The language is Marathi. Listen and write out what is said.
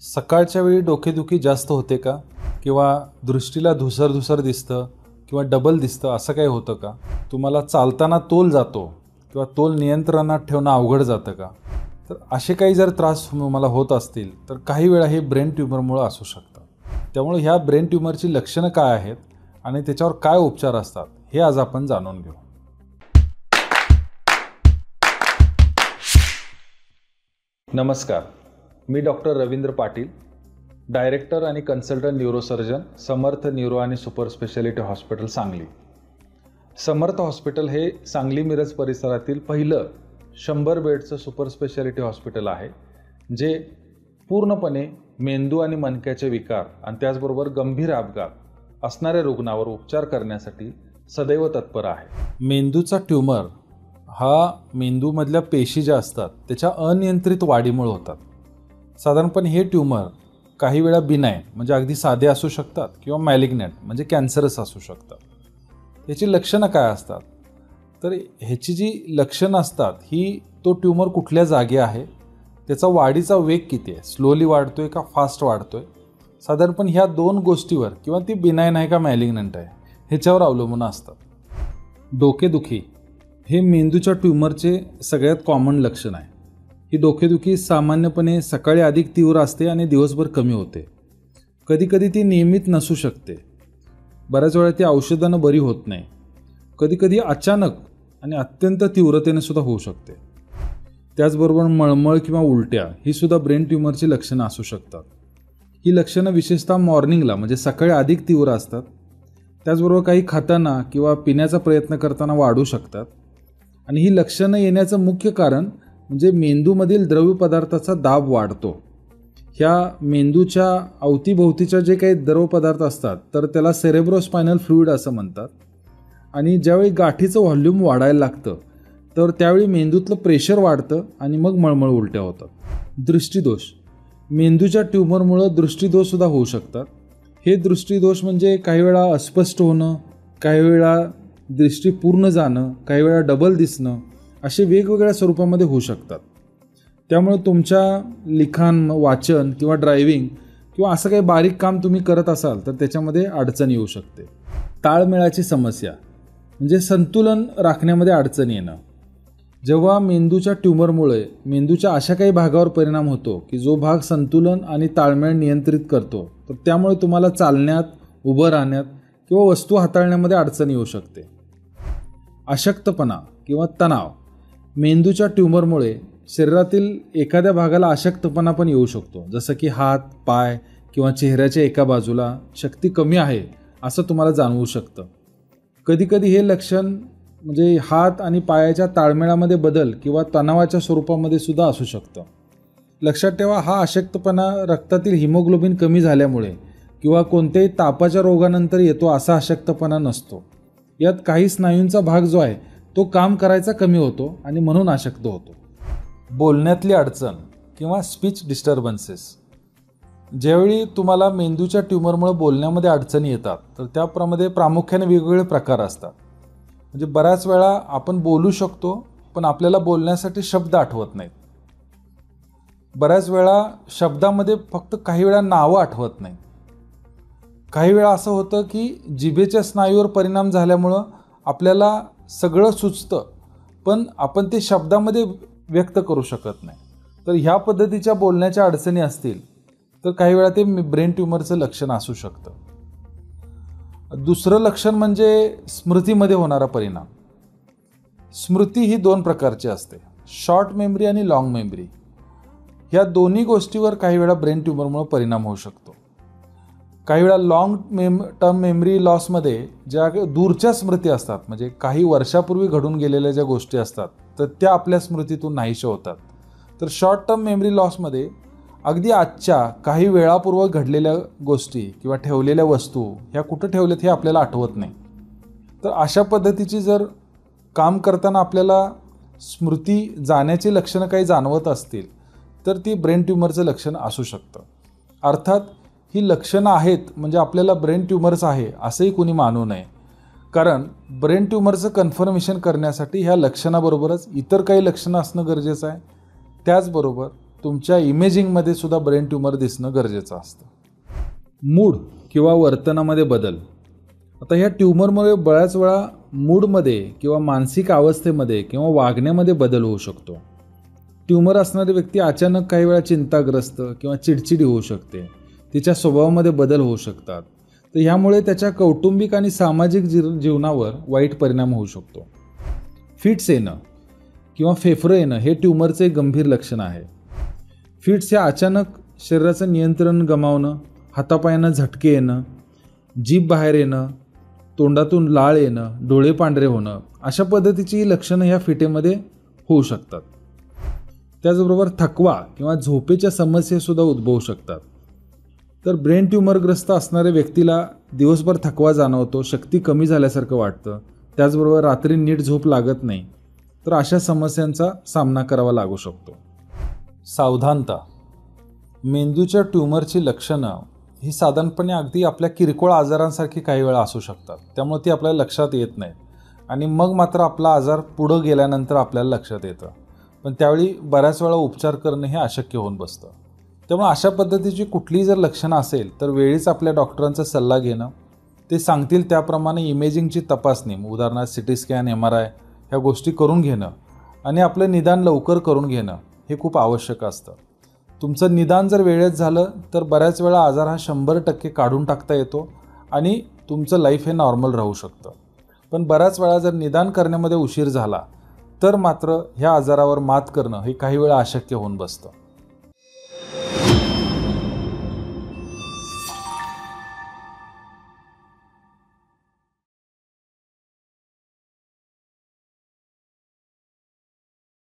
सकाळच्या वेळी डोकेदुखी जास्त होते का? किंवा दृष्टीला धुसर दिसतं किंवा डबल दिसतं असं काही होतं का? तुम्हाला चालताना तोल जातो किंवा तोल नियंत्रणात ठेवणं अवघड जातं का? तर असे काही जर त्रास तुम्हाला होत असतील तर काही वेळा हे ब्रेन ट्यूमरमुळे असू शकतं. त्यामुळे ह्या ब्रेन ट्यूमरची लक्षणं काय आहेत आणि त्याच्यावर काय उपचार असतात हे आज आपण जाणून घेऊ. नमस्कार, मी डॉक्टर रवींद्र पाटील, डायरेक्टर आणि कन्सल्टंट न्यूरोसर्जन, समर्थ न्यूरो आणि सुपर स्पेशालिटी हॉस्पिटल सांगली. समर्थ हॉस्पिटल हे सांगली मिरज परिसरातील पहिलं 100 बेडचं सुपर स्पेशालिटी हॉस्पिटल आहे, जे पूर्णपणे मेंदू आणि मणक्याचे विकार आणि त्याचबरोबर गंभीर अपघात असणाऱ्या रुग्णावर उपचार करण्यासाठी सदैव तत्पर आहे. मेंदूचा ट्यूमर हा मेंदूमधल्या पेशी ज्या असतात त्याच्या अनियंत्रित वाढीमुळे होतात. साधारणपणे हे ट्यूमर काही वेळा बिनाईन म्हणजे अगदी साधे असू शकतात किंवा मॅलिग्नंट म्हणजे कॅन्सरस असू शकतात. ह्याची लक्षणं काय असतात? तर ह्याची जी लक्षणं असतात ही तो ट्यूमर कुठल्या जागी आहे, त्याचा वाढीचा वेग किती आहे, स्लोली वाढतोय का फास्ट वाढतोय, साधारणपणे ह्या दोन गोष्टीवर किंवा ती बिनाईन आहे का मॅलिग्नंट आहे ह्याच्यावर अवलंबून असतात. डोकेदुखी हे मेंदूच्या ट्यूमरचे सगळ्यात कॉमन लक्षण आहे. ही डोकेदुखी सामान्यपणे सकाळी अधिक तीव्र असते आणि दिवसभर कमी होते. कधीकधी ती नियमित नसू शकते. बऱ्याच वेळा ती औषधानं बरी होत नाही. कधीकधी अचानक आणि अत्यंत तीव्रतेने सुद्धा होऊ शकते. त्याचबरोबर मळमळ किंवा उलट्या ही सुद्धा ब्रेन ट्यूमरची लक्षणं असू शकतात. ही लक्षणं विशेषतः मॉर्निंगला म्हणजे सकाळी अधिक तीव्र असतात. त्याचबरोबर काही खाताना किंवा पिण्याचा प्रयत्न करताना वाढू शकतात. आणि ही लक्षणं येण्याचं मुख्य कारण म्हणजे मेंदूमधील द्रव्य पदार्थाचा दाब वाढतो. ह्या मेंदूच्या अवतीभोवतीच्या जे काही द्रव पदार्थ असतात तर त्याला सेरेब्रोस्पायनल फ्लुइड असं म्हणतात. आणि ज्यावेळी गाठीचं व्हॉल्यूम वाढायला लागतं तर त्यावेळी मेंदूतलं प्रेशर वाढतं आणि मग मळमळ उलट्या होतात. दृष्टीदोष, मेंदूच्या ट्यूमरमुळं दृष्टीदोषसुद्धा होऊ शकतात. हे दृष्टीदोष म्हणजे काही वेळा अस्पष्ट होणं, काही वेळा दृष्टी पूर्ण जाणं, काही वेळा डबल दिसणं असे वेगवेगळ्या स्वरूपामध्ये होऊ शकतात. त्यामुळे तुमच्या लिखाण, वाचन किंवा ड्रायव्हिंग किंवा असं काही बारीक काम तुम्ही करत असाल तर त्याच्यामध्ये अडचण येऊ शकते. ताळमेळाची समस्या म्हणजे संतुलन राखण्यामध्ये अडचण येणं. जेव्हा मेंदूच्या ट्यूमरमुळे मेंदूच्या अशा काही भागावर परिणाम होतो की जो भाग संतुलन आणि ताळमेळ नियंत्रित करतो, तर त्यामुळे तुम्हाला चालण्यात, उभं राहण्यात किंवा वस्तू हाताळण्यामध्ये अडचण येऊ शकते. अशक्तपणा किंवा तणाव, मेंदूच्या ट्यूमरमुळे शरीरातील एखाद्या भागाला अशक्तपणा पण येऊ शकतो, जसं की हात, पाय किंवा चेहऱ्याच्या एका बाजूला शक्ती कमी आहे असं तुम्हाला जाणवू शकतं. कधीकधी हे लक्षण म्हणजे हात आणि पायाच्या ताळमेळामध्ये बदल किंवा तणावाच्या स्वरूपामध्ये सुद्धा असू शकतं. लक्षात ठेवा, हा अशक्तपणा रक्तातील हिमोग्लोबिन कमी झाल्यामुळे किंवा कोणत्याही तापाच्या रोगानंतर येतो असा अशक्तपणा नसतो. यात काही स्नायूंचा भाग जो आहे तो काम करायचा कमी होतो आणि म्हणून अशक्त होतो. बोलण्यातली अडचण किंवा स्पीच डिस्टर्बन्सेस, ज्यावेळी तुम्हाला मेंदूच्या ट्यूमरमुळे बोलण्यामध्ये अडचणी येतात तर त्याप्रमाणे प्रामुख्याने वेगवेगळे प्रकार असतात. म्हणजे बऱ्याच वेळा आपण बोलू शकतो पण आपल्याला बोलण्यासाठी शब्द आठवत नाहीत. बऱ्याच वेळा शब्दामध्ये फक्त काही वेळा नावं आठवत नाहीत. काही वेळा असं होतं की जिभेच्या स्नायूवर परिणाम झाल्यामुळं आपल्याला सगळं सुचतं पण आपण ते शब्दामध्ये व्यक्त करू शकत नाही. तर ह्या पद्धतीच्या बोलण्याच्या अडचणी असतील तर काही वेळा ते ब्रेन ट्यूमरचं लक्षण असू शकतं. दुसरं लक्षण म्हणजे स्मृतीमध्ये होणारा परिणाम. स्मृती ही दोन प्रकारची असते, शॉर्ट मेमरी आणि लॉंग मेमरी. ह्या दोन्ही गोष्टीवर काही वेळा ब्रेन ट्यूमरमुळे परिणाम होऊ शकतो. काही वेळा लॉंग टर्म मेमरी लॉसमध्ये ज्या दूरच्या स्मृती असतात म्हणजे काही वर्षापूर्वी घडून गेलेल्या ज्या गोष्टी असतात तर त्या आपल्या स्मृतीतून नाहीशा होतात. तर शॉर्ट टर्म मेमरी लॉसमध्ये अगदी आजच्या काही वेळापूर्वी घडलेल्या गोष्टी किंवा ठेवलेल्या वस्तू ह्या कुठं ठेवल्यात हे आपल्याला आठवत नाही. तर अशा पद्धतीची जर काम करताना आपल्याला स्मृती जाण्याची लक्षणं काही जाणवत असतील तर ती ब्रेन ट्यूमरचं लक्षण असू शकतं. अर्थात ही लक्षणं आहेत म्हणजे आपल्याला ब्रेन ट्यूमर्स आहे असंही कोणी मानू नये, कारण ब्रेन ट्यूमरचं कन्फर्मेशन करण्यासाठी ह्या लक्षणाबरोबरच इतर काही लक्षणं असणं गरजेचं आहे. त्याचबरोबर तुमच्या इमेजिंगमध्ये सुद्धा ब्रेन ट्यूमर दिसणं गरजेचं असतं. मूड किंवा वर्तनामध्ये बदल. आता ह्या ट्यूमरमुळे बऱ्याच वेळा मूडमध्ये किंवा मानसिक अवस्थेमध्ये किंवा वागण्यामध्ये बदल होऊ शकतो. ट्यूमर असणारी व्यक्ती अचानक काही वेळा चिंताग्रस्त किंवा चिडचिडी होऊ शकते. तिच्या स्वभावामध्ये बदल होऊ शकतात. तर ह्यामुळे त्याच्या कौटुंबिक आणि सामाजिक जीवनावर वाईट परिणाम होऊ शकतो. फिट्स येणं किंवा फेफरं येणं हे ट्यूमरचे गंभीर लक्षण आहे. फिट्स हे अचानक शरीराचं नियंत्रण गमावणं, हातापायांना झटके येणं, जीभ बाहेर येणं, तोंडातून लाळ येणं, डोळे पांढरे होणं, अशा पद्धतीची लक्षणं ह्या फिटेमध्ये होऊ शकतात. त्याचबरोबर थकवा किंवा झोपेच्या समस्यासुद्धा उद्भवू शकतात. तर ब्रेन ट्यूमरग्रस्त असणाऱ्या व्यक्तीला दिवसभर थकवा जाणवतो, शक्ती कमी झाल्यासारखं वाटतं, त्याचबरोबर रात्री नीट झोप लागत नाही. तर अशा समस्यांचा सामना करावा लागू शकतो. सावधानता. मेंदूच्या ट्यूमरची लक्षणं ही साधारणपणे अगदी आपल्या किरकोळ आजारांसारखी काही वेळा असू शकतात. त्यामुळे ती आपल्याला लक्षात येत नाहीत आणि मग मात्र आपला आजार पुढं गेल्यानंतर आपल्याला लक्षात येतं. पण त्यावेळी बऱ्याच वेळा उपचार करणं हे अशक्य होऊन बसतं. त्यामुळे अशा पद्धतीची कुठलीही जर लक्षणं असेल तर वेळीच आपल्या डॉक्टरांचा सल्ला घेणं, ते सांगतील त्याप्रमाणे इमेजिंगची तपासणी, उदाहरणार्थ सिटी स्कॅन, MRI ह्या गोष्टी करून घेणं आणि आपलं निदान लवकर करून घेणं हे खूप आवश्यक असतं. तुमचं निदान जर वेळेत झालं तर बऱ्याच वेळा आजार हा 100% काढून टाकता येतो आणि तुमचं लाईफ हे नॉर्मल राहू शकतं. पण बऱ्याच वेळा जर निदान करण्यामध्ये उशीर झाला तर मात्र ह्या आजारावर मात करणं हे काही वेळा अशक्य होऊन बसतं.